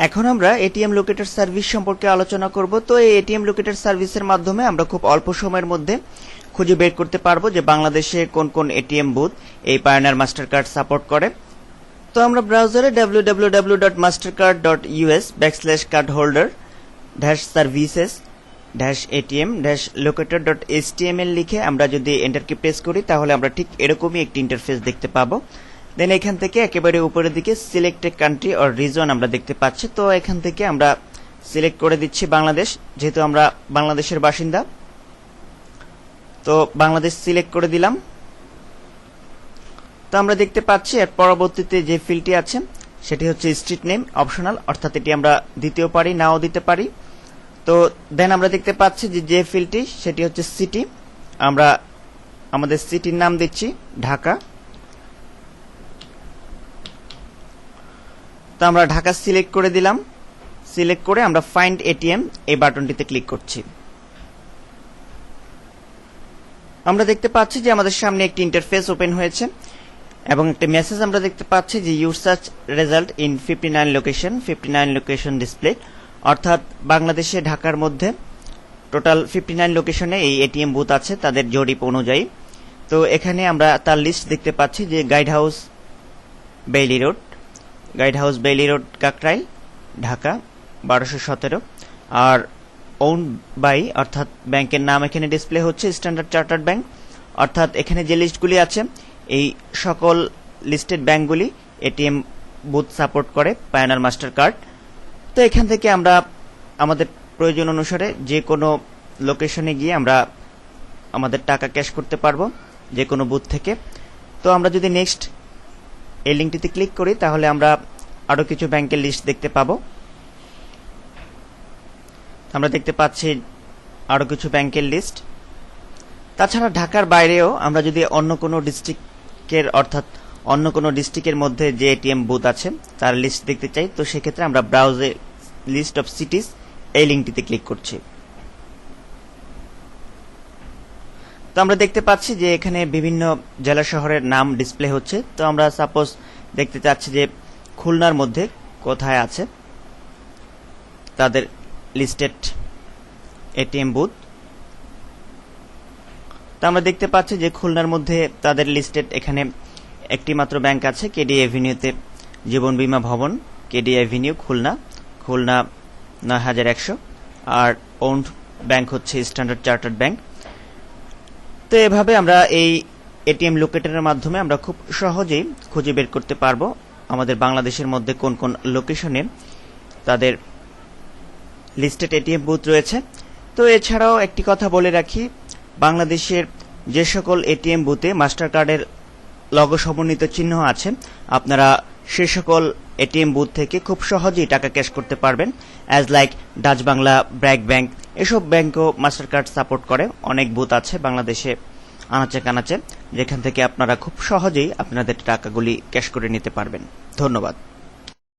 এখন আমরা ATM locator service সম্পর্কে আলোচনা করব। তো এই এটিএম লোকেটর সার্ভিসের মাধ্যমে আমরা খুব অল্প সময়ের মধ্যে খুঁজে বের করতে পারবো যে বাংলাদেশে কোন কোন এটিএম বুথ এই পায়োনিয়ার মাস্টার কার্ড সাপোর্ট করে। তো আমরা ব্রাউজারে www.mastercard.us/cardholder-services-atm-locator.html লিখে আমরা যদি এন্টার কি প্রেস করি তাহলে আমরা ঠিক এরকমই একটি ইন্টারফেস দেখতে পাবো। দেন এখান থেকে একেবারে উপরের দিকে select a country or reason আমরা দেখতে পাচ্ছি। তো এখান থেকে আমরা সিলেক্ট করে দিচ্ছি বাংলাদেশ, যেহেতু আমরা বাংলাদেশের বাসিন্দা। তো বাংলাদেশ সিলেক্ট করে দিলাম। তো আমরা দেখতে পাচ্ছি এর পরবর্তীতে যে ফিল্ডটি আছে সেটি হচ্ছে স্ট্রিট নেম অপশনাল, অর্থাৎ এটি আমরা দিতেও পারি নাও দিতে পারি। তো দেন আমরা দেখতে পাচ্ছি যে ফিল্ডটি সেটি হচ্ছে সিটি, আমরা আমাদের সিটির নাম দিচ্ছি ঢাকা। তো আমরা ঢাকা সিলেক্ট করে দিলাম। সিলেক্ট করে আমরা ফাইন্ড এটিএম এই বাটনটিতে ক্লিক করছি। আমরা দেখতে পাচ্ছি যে আমাদের সামনে একটি ইন্টারফেস ওপেন হয়েছে এবং একটা মেসেজ আমরা দেখতে পাচ্ছি যে your search result in 59 location display, অর্থাৎ বাংলাদেশে ঢাকার মধ্যে টোটাল 59 লোকেশনে এই এটিএম বুথ আছে তাদের জরিপ অনুযায়ী। তো এখানে আমরা তার লিস্ট দেখতে পাচ্ছি যে guide house Bailey road Kakrail Dhaka 1217, আর ওন বাই অর্থাৎ ব্যাংকের নাম এখানে ডিসপ্লে হচ্ছে স্ট্যান্ডার্ড চার্টার্ড ব্যাংক, অর্থাৎ এখানে যে লিস্টগুলি আছে এই সকল লিস্টেড ব্যাংকগুলি এটিএম বুথ সাপোর্ট করে পায়োনিয়ার মাস্টার কার্ড। তো এখান থেকে আমরা আমাদের প্রয়োজন অনুসারে যে কোনো লোকেশনে গিয়ে আমরা আমাদের টাকা ক্যাশ করতে পারবো যে কোনো বুথ থেকে। তো আমরা যদি নেক্সট এই লিঙ্কটিতে ক্লিক করি তাহলে আমরা আরো কিছু ব্যাংকের লিস্ট দেখতে পাবো। আমরা দেখতে পাচ্ছি আরো কিছু ব্যাংকের লিস্ট। তাছাড়া ঢাকার বাইরেও আমরা যদি অন্য কোনো ডিস্ট্রিক্টের অর্থাৎ অন্য কোনো ডিস্ট্রিক্টের মধ্যে যে এটিএম বুথ আছে তার লিস্ট দেখতে চাই, তো সেক্ষেত্রে আমরা ব্রাউজে লিস্ট অফ সিটিজ এই লিঙ্কটিতে ক্লিক করছি। তো আমরা দেখতে পাচ্ছি যে এখানে বিভিন্ন জেলা শহরের নাম ডিসপ্লে হচ্ছে। তো আমরা সাপোজ দেখতে চাচ্ছি যে খুলনার মধ্যে কোথায় আছে তাদের লিস্টেড এটিএম বুথ। তো আমরা দেখতে পাচ্ছি যে খুলনার মধ্যে তাদের লিস্টেড এখানে একটি মাত্র ব্যাংক আছে কেডি এভিনিউতে, জীবন বীমা ভবন কেডি এভিনিউ খুলনা 9100, আর ওন্ড ব্যাংক হচ্ছে স্ট্যান্ডার্ড চার্টার্ড ব্যাংক। তো এভাবে আমরা এই এটিএম লোকেটরের মাধ্যমে আমরা খুব সহজেই খুঁজে বের করতে পারবো আমাদের বাংলাদেশের মধ্যে কোন কোন লোকেশনে তাদের লিস্টেড এটিএম বুথ রয়েছে। তো এছাড়াও একটি কথা বলে রাখি, বাংলাদেশের যে সকল এটিএম বুথে মাস্টার কার্ডের লগো সমন্বিত চিহ্ন আছে আপনারা সে সকল এটিএম বুথ থেকে খুব সহজেই টাকা ক্যাশ করতে পারবেন। As like Dutch Bangla, BRAC bank, এসব ব্যাংকও মাস্টার কার্ড সাপোর্ট করে। অনেক বুথ আছে বাংলাদেশে আনাচে কানাচে যেখান থেকে আপনারা খুব সহজেই আপনাদের টাকাগুলি ক্যাশ করে নিতে পারবেন। ধন্যবাদ।